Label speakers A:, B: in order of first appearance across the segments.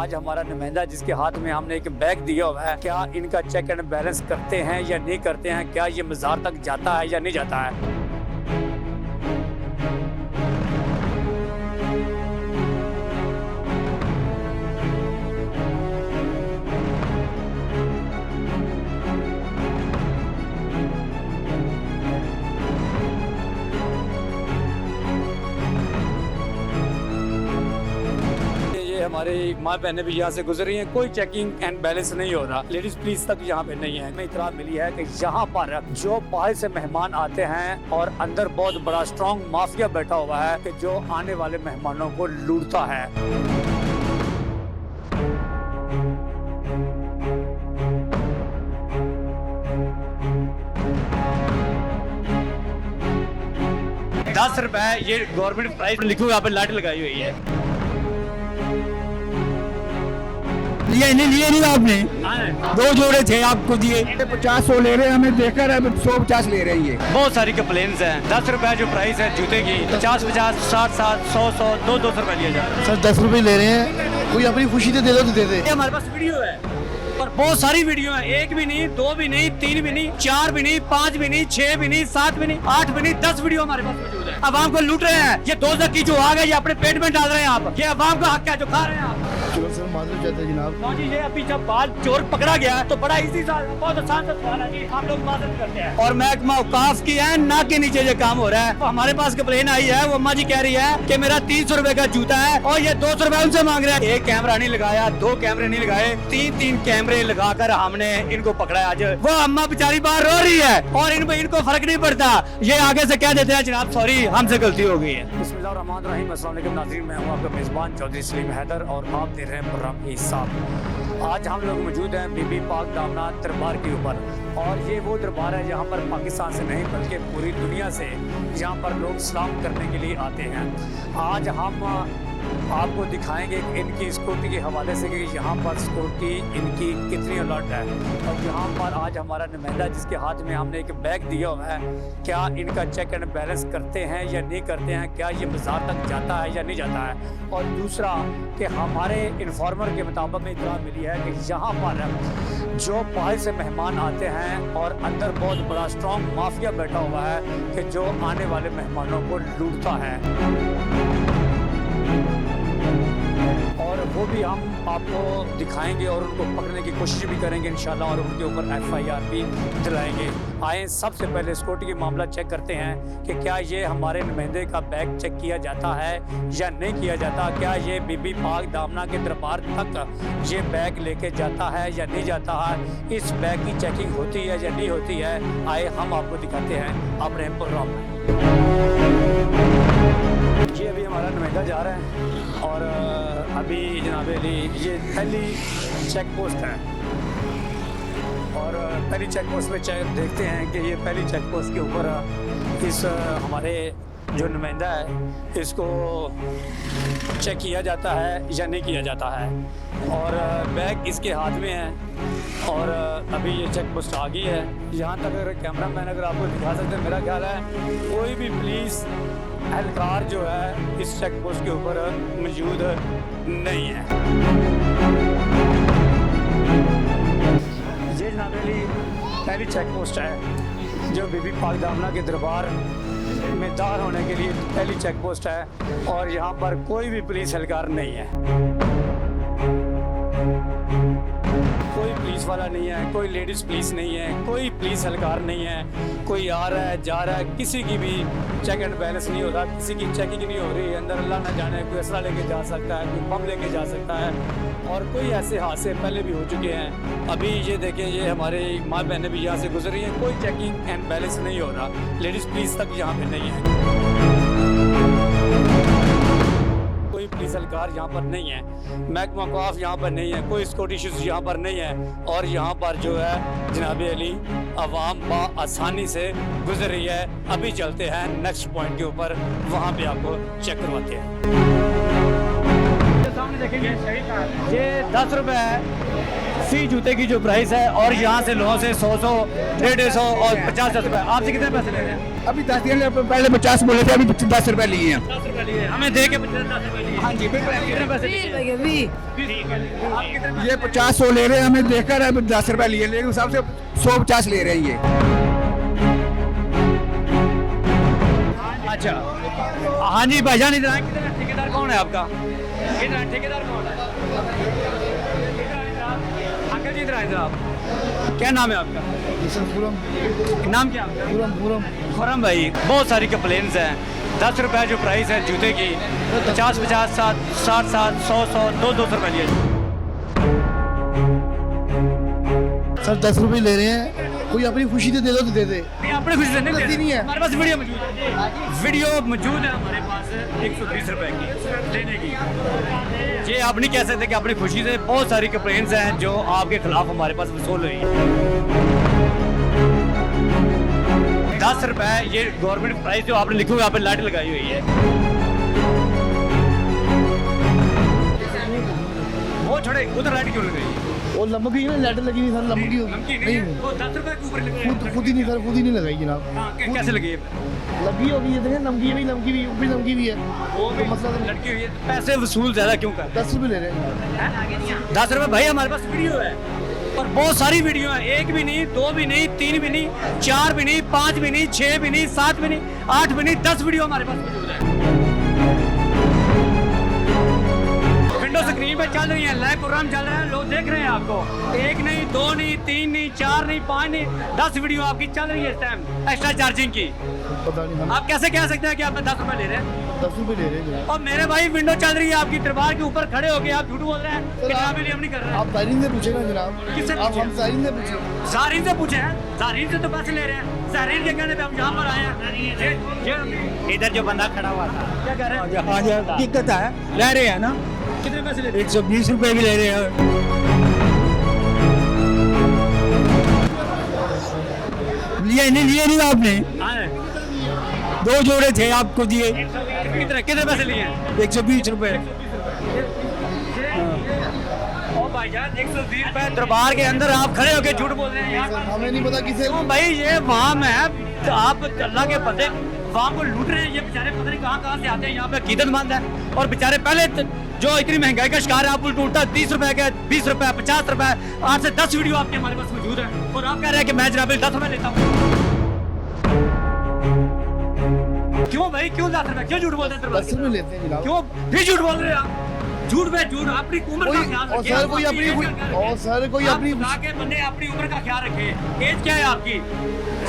A: आज हमारा नुमाइंदा जिसके हाथ में हमने एक बैग दिया हुआ है, क्या इनका चेक एंड बैलेंस करते हैं या नहीं करते हैं, क्या ये मज़ार तक जाता है या नहीं जाता है। हमारी माँ बहनें भी यहाँ से गुजर रही हैं, कोई चेकिंग एंड बैलेंस नहीं हो रहा। लेडीज पुलिस तक यहाँ पे नहीं है। हमें इतला मिली है कि यहाँ पर जो बाहर से मेहमान आते हैं और अंदर बहुत बड़ा स्ट्रॉन्ग माफिया बैठा हुआ है कि जो आने वाले मेहमानों को लूटता है। ₹10 ये गवर्नमेंट प्राइस लिखी हुई यहाँ पे लाइट लगाई हुई है।
B: लिए नहीं आपने, 2 जोड़े थे आपको दिए, 50-100 ले रहे हैं, हमें देकर 150 ले रहे हैं। ये
A: बहुत सारी कंप्लेंट्स हैं। ₹10 जो प्राइस है जूते की, 50-50, 60-60, 100-100, 200 रुपए लिया जा रहा है।
B: सर ₹10 ले रहे हैं, कोई अपनी खुशी से दे दो तो दे दे।
A: हमारे पास वीडियो है और बहुत सारी वीडियो है, 1 भी नहीं, 2 भी नहीं, 3 भी नहीं, 4 भी नहीं, 5 भी नहीं, 6 भी नहीं, 7 भी नहीं, 8 भी नहीं, 10 वीडियो हमारे पास मौजूद है। अवाम को लूट रहे हैं। ये दोज़ख की जो आग है, ये अपने पेट में डाल रहे हैं आप। ये अवाम का हक है जो खा रहे हैं आप।
B: सर मालूम चाहते हैं जनाब।
A: जी, ये अभी जब बाल चोर पकड़ा गया तो बड़ा इजी सा, बहुत आसान सा सवाल है जी, हम लोग माजरत करते हैं। और महकमा औकाफ की है ना के नीचे ये काम हो रहा है। तो हमारे पास कंप्लेन आई है, वो अम्मा जी कह रही है कि मेरा ₹300 का जूता है और ये ₹200 उनसे मांग रहे हैं। 1 कैमरा नहीं लगाया, 2 कैमरे नहीं लगाए, 3 कैमरे लगाकर हमने इनको पकड़ा है। आज वो अम्मा बेचारी बाहर रो रही है और इनको फर्क नहीं पड़ता। ये आगे से कह देते हैं जनाब सॉरी हमसे गलती हो गई है। बिस्मिल्लाहिर्रहमानिर्रहीम, अस्सलाम वालेकुम नाज़रीन, मैं हूँ आपका मेज़बान चौधरी सलीम हैदर और आप देख रहे हैं प्रोग्राम हिसाब। आज हम लोग मौजूद हैं बीबी पाक दामना दरबार के ऊपर और ये वो दरबार है जहाँ पर पाकिस्तान से नहीं बल्कि पूरी दुनिया से यहाँ पर लोग सलाम करने के लिए आते हैं। आज हम आपको दिखाएंगे इनकी सिक्योरिटी के हवाले से कि यहाँ पर सिक्योरिटी इनकी कितनी अलर्ट है। और यहाँ पर आज हमारा नुमाइंदा जिसके हाथ में हमने एक बैग दिया हुआ है, क्या इनका चेक एंड बैलेंस करते हैं या नहीं करते हैं, क्या ये बाज़ार तक जाता है या नहीं जाता है। और दूसरा कि हमारे इन्फॉर्मर के मुताबिक इतला मिली है कि यहाँ पर जो बाहर से मेहमान आते हैं और अंदर बहुत बड़ा स्ट्रॉन्ग माफिया बैठा हुआ है कि जो आने वाले मेहमानों को लूटता है। और वो भी हम आपको दिखाएंगे और उनको पकड़ने की कोशिश भी करेंगे इंशाल्लाह और उनके ऊपर FIR भी दिलाएंगे। आए सबसे पहले सिक्योरिटी की मामला चेक करते हैं कि क्या ये हमारे नुमाइंदे का बैग चेक किया जाता है या नहीं किया जाता। क्या ये बीबी पाक दामना के दरबार तक ये बैग लेके जाता है या नहीं जाता है। इस बैग की चेकिंग होती है या नहीं होती है। आए हम आपको दिखाते हैं अपने प्रोग्राम में। ये अभी हमारा नुमाइंदा जा रहा है और अभी जनाब अली ये पहली चेक पोस्ट है और पहली चेक पोस्ट पे देखते हैं कि ये पहली चेक पोस्ट के ऊपर इस हमारे जो नुमाइंदा है इसको चेक किया जाता है या नहीं किया जाता है। और बैग इसके हाथ में है और अभी ये चेक पोस्ट आ गई है। यहाँ तक अगर कैमरा मैन अगर आपको दिखा सकते हैं, मेरा ख्याल है कोई भी पुलिस एहलकार जो है इस चेक पोस्ट के ऊपर मौजूद नहीं है। ये जनाब अली पहली चेक पोस्ट है जो बीबी पाक दामना के दरबार में दाखिल होने के लिए पहली चेक पोस्ट है और यहाँ पर कोई भी पुलिस एहलकार नहीं है। कोई पुलिस वाला नहीं है, कोई लेडीज़ पुलिस नहीं है, कोई पुलिस एहलकार नहीं है। कोई आ रहा है जा रहा है, किसी की भी चेक एंड बैलेंस नहीं होता, किसी की चेकिंग नहीं हो रही है। अंदर अल्लाह न जाने कोई असला लेके जा सकता है, कोई बम लेके जा सकता है और कोई ऐसे हादसे पहले भी हो चुके हैं। अभी ये देखें, ये हमारे माँ बहनें भी यहाँ से गुजर रही हैं, कोई चेकिंग एंड बैलेंस नहीं हो रहा। लेडीज़ पुलिस तक यहाँ पे नहीं है, कोई पुलिस एहलकार यहाँ पर नहीं है, महकमा औकाफ यहाँ पर नहीं है, कोई सिक्योरिटी इशूज़ यहाँ पर नहीं है। और यहाँ पर जो है जनाब अली अवाम आसानी से गुजर रही है। अभी चलते हैं नेक्स्ट पॉइंट के ऊपर, वहाँ पे आपको चेक करवाते हैं। सामने देखेंगे ये ₹10 है सी जूते की जो प्राइस है और यहाँ से लोगों से 100, 150 और 50 रुपए। आपसे कितने पैसे ले रहे हैं?
B: अभी 10 दिन पहले 50 बोले थे, अभी ₹10 लिए हैं।
A: रुपए लिए, हमें दे के 10 रुपए लिए।
B: हाँ जी बिल्कुल।
A: कितने पैसे लिए? 20 रुपए। आप कितने
B: ये 50-100 ले रहे हैं, हमें देकर अब 10 रुपए लिए, लेकिन उस हिसाब से 150 ले रहे हैं ये।
A: अच्छा, हाँ जी भाईजान, इधर आए। किधर है ठेकेदार, कौन है आपका? इधर आए, ठेकेदार कौन है? अंकल जी इधर आए, इधर आप। क्या नाम है आपका? नाम क्या आपका? खुरम भाई, बहुत सारी कंप्लेंट्स हैं। 10 रुपए जो प्राइस है जूते की, 50, 60, 100, 200 रुपए लिए।
C: सर 10 रुपए ले रहे हैं, कोई अपनी खुशी से दे दो तो दे दे।
A: अपने खुशी से
C: गलती नहीं है।
A: हमारे पास वीडियो मौजूद है, वीडियो मौजूद है हमारे पास 120 रुपए की लेने की। ये आप नहीं कह सकते कि अपनी खुशी से। बहुत सारी कंप्लेंट्स हैं जो आपके खिलाफ हमारे पास वसूल हुई है। 10 रुपए ये गवर्नमेंट प्राइस जो आपने लिखी हुई, आपने लाइट लगाई हुई है। वो छोड़े, उधर लाइट क्यों लगाई?
C: वो लमकी है, लाइट लगी नहीं सर, लमकी
A: नमकीन नहीं है, वो 10 रुपए के ऊपर लगाई है।
C: खुद ही नहीं सर, खुद ही नहीं लगाई जनाब।
A: हाँ, कैसे लगी है?
C: लगी होगी, ये देखें, नमकी भी ऊपरी नमकी भी है।
A: वो भी
C: मसला तो
A: लड़की हुई है। पैसे वसूल ज्यादा क्यों कर?
C: 10 रुपए ले रहे हैं।
A: 10 रुपए भाई, हमारे पास वीडियो है और बहुत सारी वीडियो है। 1 भी नहीं, 2 भी नहीं, 3 भी नहीं, 4 भी नहीं, 5 भी नहीं, 6 भी नहीं, 7 भी नहीं, 8 भी नहीं, 10 वीडियो हमारे पास मौजूद है। विंडो स्क्रीन पे चल रही है, लाइव प्रोग्राम चल रहा है, लोग देख रहे हैं आपको। 1 नहीं, 2 नहीं, 3 नहीं, 4 नहीं, 5 नहीं, 10 वीडियो आपकी चल रही है इस टाइम एक्स्ट्रा चार्जिंग की।
C: पता नहीं, हम
A: आप कैसे कह सकते हैं कि आप 10 रुपए ले रहे हैं?
C: 10 रुपए ले रहे हैं जनाब।
A: और मेरे भाई विंडो चल रही है आपकी, दरबार के ऊपर खड़े होके आप झूठ बोल रहे हैं कि जनाब हम नहीं कर रहे हैं।
C: आप साइरिन से पूछे ना जनाब।
A: किससे
C: आप
A: पूछे?
C: हम साइरिन से पूछे।
A: सारीन से पूछे हैं, सारीन से तो पैसे ले रहे हैं। सारीन के कहने पे हम यहाँ पर आए हैं। इधर जो बंदा खड़ा हुआ था, क्या कह रहे हैं?
B: हाँ दिक्कत है, ले रहे हैं ना।
A: कितने पैसे ले रहे हैं?
B: 120 रुपए भी ले रहे हैं। लिए नहीं आपने,
A: हाँ,
B: 2 जोड़े थे आपको दिए।
A: कितने पैसे लिए हैं?
B: 120 रुपए।
A: ओ भाईजान, 120 रुपए दरबार के अंदर आप खड़े होके झूठ बोल रहे हैं यार।
C: हमें नहीं पता किसे।
A: क्यों भाई, ये वाम है, तो आप अल्लाह के बंदे वाम को लूट रहे हैं। ये बेचारे पता नहीं कहाँ से आते हैं, यहाँ पे अकीदतमंद है। और बेचारे पहले जो इतनी महंगाई का शिकार है, आप उल्टा 30 रुपए के, 20 रुपए, 50 रुपए, 8 से 10 वीडियो आपके हमारे पास मौजूद है। और आप कह रहे हैं कि मैं जनाब 10 रुपए लेता हूँ। क्यों भाई, क्यों 10 रुपए, क्यों झूठ बोलते हैं?
C: 10 रुपए लेते हैं जनाब।
A: क्यों फिर झूठ बोल रहे हैं आप? झूठ पे झूठ, अपनी उम्र का ख्याल
C: और
A: रखिए।
C: सर कोई अपनी और सर कोई अपनी
A: के बंदे अपनी उम्र का ख्याल रखे। एज क्या है आपकी?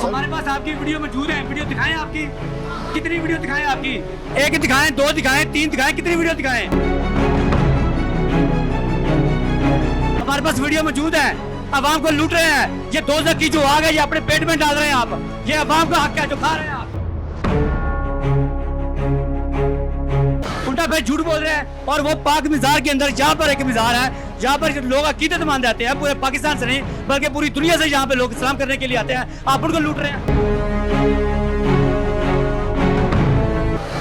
A: हमारे पास आपकी वीडियो मौजूद है, वीडियो दिखाएं आपकी। कितनी वीडियो दिखाएं आपकी? 1 दिखाएं, 2 दिखाएं, 3 दिखाएं, कितनी वीडियो दिखाएं? हमारे पास वीडियो मौजूद है। अवाम को लूट रहे हैं। ये 2 की जो आग है, ये अपने पेट में डाल रहे हैं आप। ये अवाम का हक है जो खा रहे हैं आप। उल्टा फिर झूठ बोल रहे हैं। और वो पाक मिज़ार के अंदर, जहाँ पर एक मिज़ार है, जहाँ पर लोग अकीदतमंद आते हैं, पूरे पाकिस्तान से नहीं बल्कि पूरी दुनिया से यहाँ पे लोग इस्लाम करने के लिए आते हैं, आप उनको लूट रहे हैं।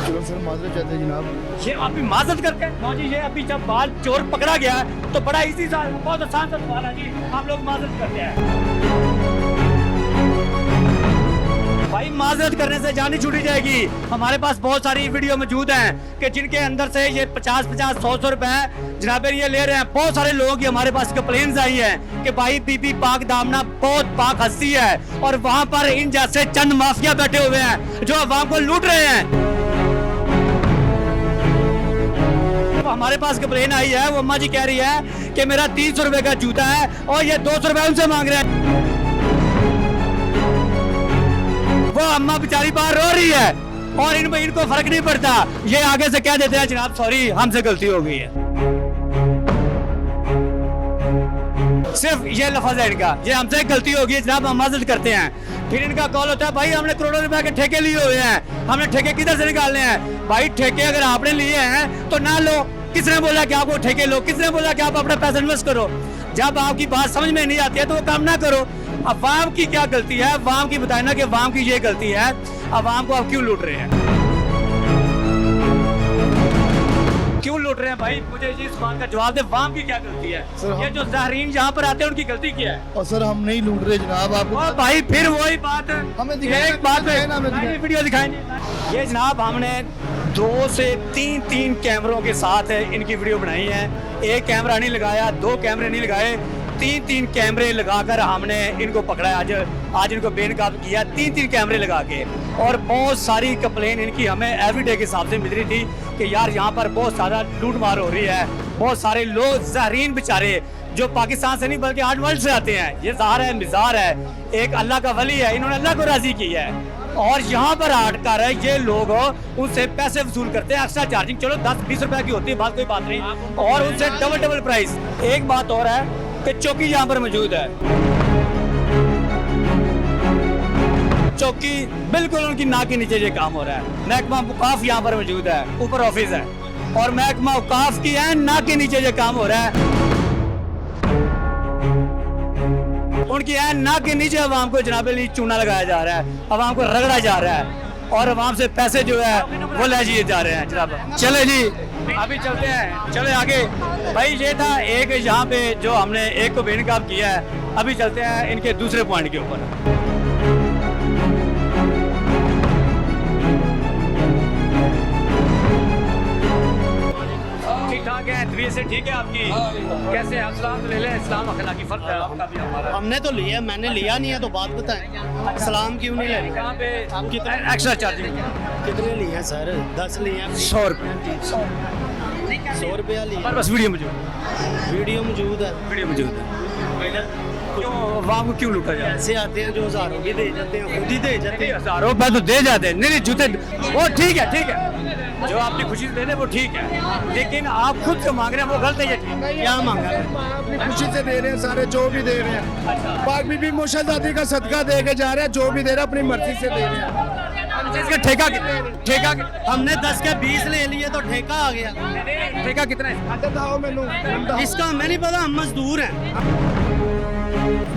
C: चलो सर माजरत चाहते हैं जनाब।
A: ये आप भी माजरत करते हैं? नो जी, ये अभी जब बाल चोर पकड़ा गया है तो बड़ा इजी सा, बहुत आसान सा सवाल है जी, आप लोग माजरत करते हैं। भाई माजरत करने से जान नहीं छूटी जाएगी। हमारे पास बहुत सारी वीडियो मौजूद हैं कि जिनके अंदर से ये 50-50, 100 रुपए जनाबे ये ले रहे हैं। बहुत सारे लोगों की हमारे पास कंप्लेंट्स आई हैं कि भाई बीबी पाक दामना बहुत पाक हस्ती है और वहाँ पर इन जैसे चंद माफिया बैठे हुए हैं जो अवाम को लूट रहे हैं। हमारे पास कंप्लेन आई है, वो अम्मा जी कह रही है कि मेरा 300 रुपए का जूता है और ये 200 रुपए उनसे मांग रहे हैं। वो अम्मा बेचारी बाहर रो रही है और इनको फर्क नहीं पड़ता। ये आगे से कह देते हैं जनाब सॉरी, हमसे गलती हो गई है। सिर्फ ये लफ्ज है इनका, ये हमसे गलती हो गई जनाब, हम माजरत करते हैं। फिर इनका कॉल होता है भाई हमने करोड़ों रुपए के ठेके लिए हुए हैं, हमने ठेके किधर से निकालने हैं? भाई ठेके अगर आपने लिए हैं तो ना लो। किसने बोला कि आपको ठेके लो? किसने बोला कि आप अपना पैसा इन्वेस्ट करो? जब आपकी बात समझ में नहीं आती है तो वो काम ना करो। अवाम की क्या गलती है? अवाम की बताए ना कि अवाम की ये गलती है। अवाम को आप क्यों लूट रहे हैं? क्यों लूट रहे हैं भाई? मुझे इस बात का जवाब दे, अवाम की क्या गलती है? ये जो ज़ाहिरीन यहाँ पर आते हैं उनकी गलती क्या है?
C: और सर हम नहीं लूट रहे जनाब आपको।
A: और भाई फिर वही बात,
C: हमें दिखाएं,
A: एक बात
C: दिखाएं ना, हमें दिखाएं।
A: वीडियो दिखाएंगे। ये जनाब हमने 2 से 3 कैमरों के साथ इनकी वीडियो बनाई है। एक कैमरा नहीं लगाया, 2 कैमरे नहीं लगाए, 3 कैमरे लगाकर हमने इनको पकड़ा है। आज इनको बेनकाब किया 3 कैमरे लगा के। और बहुत सारी कंप्लेन इनकी हमें एवरीडे के हिसाब से मिल रही थी कि यार यहाँ पर बहुत ज़्यादा लूट मार हो रही है। बहुत सारे लोग ज़हरीन बेचारे जो पाकिस्तान से नहीं बल्कि आर्ट वर्ल्ड से आते हैं, ये ज़ाहर है, मिज़ार है, एक अल्लाह का वली है, इन्होंने अल्लाह को राज़ी किया है और यहाँ पर आर्ट कर है ये लोग उनसे पैसे वसूल करते हैं, एक्स्ट्रा चार्जिंग। चलो 10-20 रुपए की होती है, बात कोई बात नहीं, और उनसे डबल प्राइस। एक बात और है कि चौकी यहाँ पर मौजूद है, चौकी बिल्कुल उनकी नाक के नीचे ये काम हो रहा है। महकमा औकाफ यहाँ पर मौजूद है, ऊपर ऑफिस है और महकमा औकाफ की है नाक के नीचे ये काम हो रहा है। उनकी है नाक के नीचे अवाम को जनाबे चूना लगाया जा रहा है, अवाम को रगड़ा जा रहा है और अवाम से पैसे जो है वो ले लिए जा रहे हैं जनाब। चले जी अभी चलते हैं, चले आगे। भाई ये था एक यहाँ पे जो हमने एक को बेनकाब किया है। अभी चलते हैं इनके दूसरे पॉइंट के ऊपर। ठीक ठाक है, तबीयत से ठीक है आपकी? कैसे हैं? सलाम तो ले लें, इस्लाम अखलाकी फर्ज है आपका भी हमारा।
C: हमने तो लिया, मैंने लिया नहीं है तो बात बताएं, सलाम क्यों नहीं ले?
A: कहाँ पे कितना एक्स्ट्रा चार्जिंग?
C: कितने लिए हैं सर? 10 लिए हैं।
A: 100 रुपये।
C: 100 रुपया लिए।
A: हमारे पास वीडियो मौजूद,
C: वीडियो मौजूद है।
A: वीडियो मौजूद है। क्यों अवाम को क्यों लूटा जाए?
C: ऐसे आते हैं जो हज़ारों की दे जाते हैं, खुद ही दे जाते हैं।
A: 1000 रुपये तो दे जाते हैं, नहीं जूते वो ठीक है, ठीक है, जो आपकी खुशी से दे दे वो ठीक है, लेकिन आप खुद से मांग रहे हैं वो गलत है। ये ठीक है,
C: क्या मांगा है?
B: अपनी खुशी से दे रहे हैं, सारे जो भी दे रहे हैं। पाक बीबी मुर्शदादी का सदका दे के जा रहे हैं, जो भी दे रहे हैं अपनी मर्जी से दे रहे हैं।
A: इसका ठेका
C: हमने 10 के 20 ले लिए तो ठेका आ गया।
A: ठेका कितना है?
C: इसका हमें नहीं पता, हम मजदूर हैं।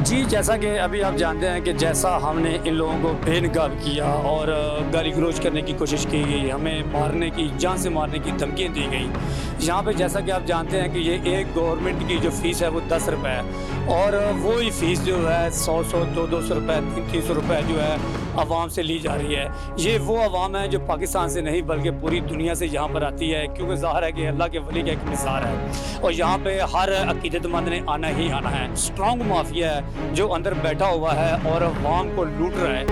A: जी जैसा कि अभी आप जानते हैं कि जैसा हमने इन लोगों को बेनकाब किया और गाली गलौज करने की कोशिश की गई, हमें मारने की, जान से मारने की धमकियाँ दी गई। यहाँ पे जैसा कि आप जानते हैं कि ये एक गवर्नमेंट की जो फ़ीस है वो 10 रुपये है और वो ही फ़ीस जो है 100 200 रुपये 300 रुपये जो है आवाम से ली जा रही है। ये वो आवाम है जो पाकिस्तान से नहीं बल्कि पूरी दुनिया से यहाँ पर आती है, क्योंकि ज़ाहिर है कि अल्लाह के वली का एक मिसाल है और यहाँ पे हर अकीदतमंद ने आना ही आना है। स्ट्रॉन्ग माफिया है जो अंदर बैठा हुआ है और अवाम को लूट रहा है,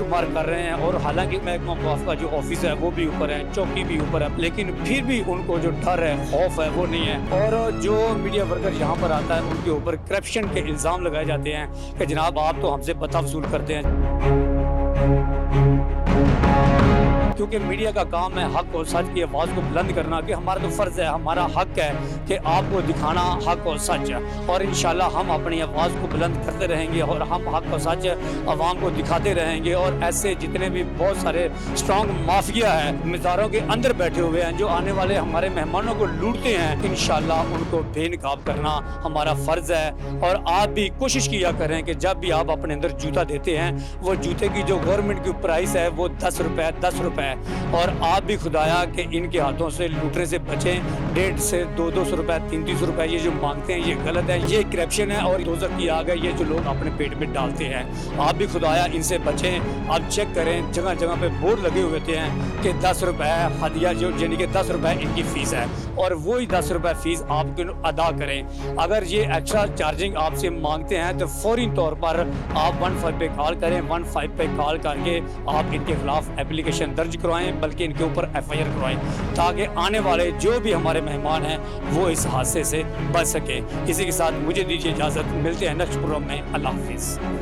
A: मार कर रहे हैं। और हालांकि महकमा औकाफ का जो ऑफिस है वो भी ऊपर है, चौकी भी ऊपर है, लेकिन फिर भी उनको जो डर है, खौफ है वो नहीं है। और जो मीडिया वर्कर यहाँ पर आता है उनके ऊपर करप्शन के इल्ज़ाम लगाए जाते हैं कि जनाब आप तो हमसे बता वसूल करते हैं, क्योंकि मीडिया का काम है हक और सच की आवाज़ को बुलंद करना, कि हमारा तो फ़र्ज़ है, हमारा हक है कि आपको दिखाना हक और सच है। और इंशाल्लाह हम अपनी आवाज़ को बुलंद करते रहेंगे और हम हक और सच आवाम को दिखाते रहेंगे। और ऐसे जितने भी बहुत सारे स्ट्रॉन्ग माफिया है मज़ारों के अंदर बैठे हुए हैं जो आने वाले हमारे मेहमानों को लूटते हैं, इंशाल्लाह उनको बेनकाब करना हमारा फ़र्ज़ है। और आप भी कोशिश किया करें कि जब भी आप अपने अंदर जूता देते हैं वो जूते की जो गवर्नमेंट की प्राइस है वो 10 रुपये और आप भी खुदाया कि इनके हाथों से लूटने से बचें। 150 से 200 रुपये 300 रुपये ये जो मांगते हैं ये गलत है, ये करप्शन है और दोज़ख की आग है ये जो लोग अपने पेट में डालते हैं। आप भी खुदाया इनसे बचें। आप चेक करें जगह जगह पे बोर्ड लगे हुए होते हैं कि 10 रुपये हदिया, जो यानी कि 10 रुपये इनकी फ़ीस है और वही 10 रुपये फ़ीस आप अदा करें। अगर ये एक्स्ट्रा चार्जिंग आपसे मांगते हैं तो फौरी तौर पर आप 15 पे कॉल करें, 15 पे कॉल करके आप इनके खिलाफ एप्लीकेशन दर्ज करवाएं, बल्कि इनके ऊपर FIR करवाएं, ताकि आने वाले जो भी हमारे मेहमान हैं वो इस हादसे से बच सकें। इसी के साथ मुझे दीजिए इजाज़त, मिलते हैं नेक्स्ट प्रोग्राम में। अल्लाह हाफिज़।